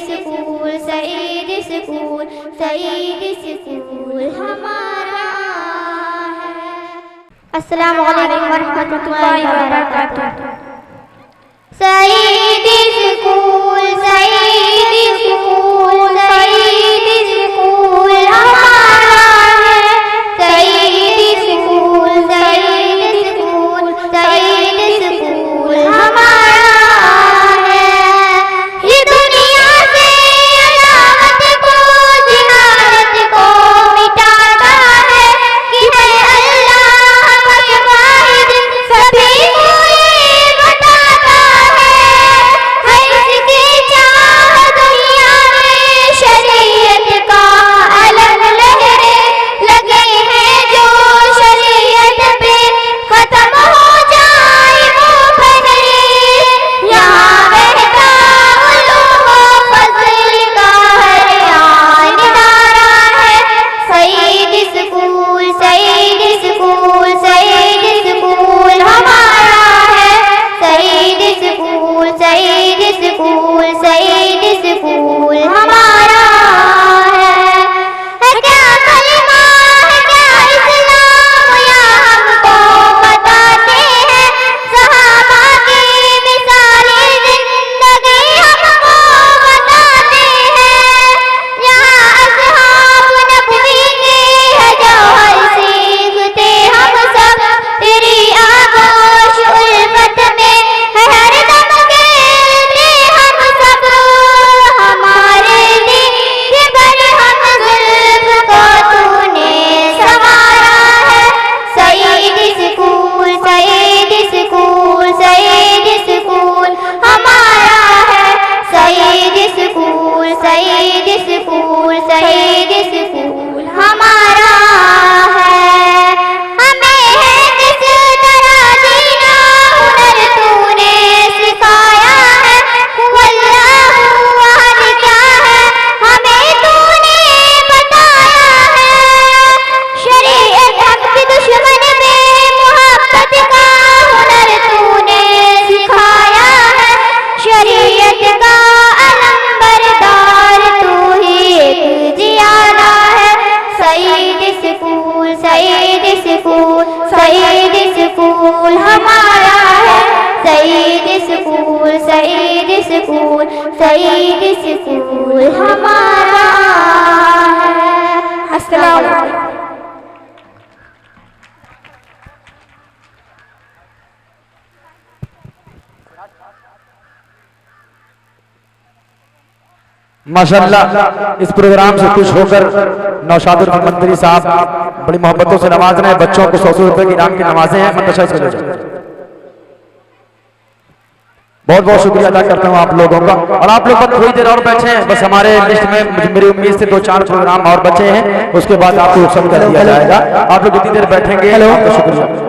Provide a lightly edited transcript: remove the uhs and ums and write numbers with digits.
School Saeed school Saeed school हमारा है। अस्सलामु अलैकुम वरहमतुल्लाहि वबरकातुहू। Saeed school Saeed school Saeed school हमारा है। Saeed school Saeed school Saeed school हमारा है। ये दुनिया से अदावत को जिहालत को मिटाता है कि है अल्लाह के वाहिद सभी को ये बताता है। है इसकी चाह दुनिया में शरीयत का अलग लहरे लगे हैं जो शरीयत पे खत्म हो जाए वो फजले। यहाँ बहता उलूम फजल का हर आन नारा है। Saeed school Saeed school Saeed school हमारा है। Saeed school Saeed school Saeed school हमारा है। क्या कलमा है क्या इस्लाम या हमको बताते हैं। सहाबा की मिसाली जिंदगी हमको बताते हैं। यहाँ असहाब नबवी के है जौहर सीखते हम सब। तेरी आगोश उल्फत में है हरदम खेलते हम सब। हमारे दिन के बरहम जुल्फ को तूने संवारा है। Saeed school Saeed school Saeed school हमारा है। Saeed school Saeed school Saeed school हमारा है। हमें है किस तरह जीना हुनर तूने सिखाया है। वल्लाहु अहद क्या है हमें तूने बताया है। शरीयत हक के दुश्मन में मोहब्बत का हुनर तूने सिखाया है। शरीयत का अलंबरदार तू ही एक जियादा है। Saeed school Saeed school Saeed school हमारा है। Saeed school Saeed school Saeed school हमारा है। अस्सलाम वालेकुम। माशाअल्लाह इस प्रोग्राम से खुश होकर नौशादुल मंत्री साहब बड़ी मोहब्बतों से नवाज रहे हैं। बच्चों को 100 रुपए की इनाम की नवाजें हैं। मंतशा इसको ले जाओ। बहुत बहुत शुक्रिया अदा करता हूँ आप लोगों का। और आप लोग बस थोड़ी देर और बैठे हैं। बस हमारे लिस्ट में मेरी उम्मीद से 2-4 प्रोग्राम और बचे हैं। उसके बाद आपको रुखसत कर दिया जाएगा। आप लोग कितनी देर बैठेंगे? आपका शुक्रिया।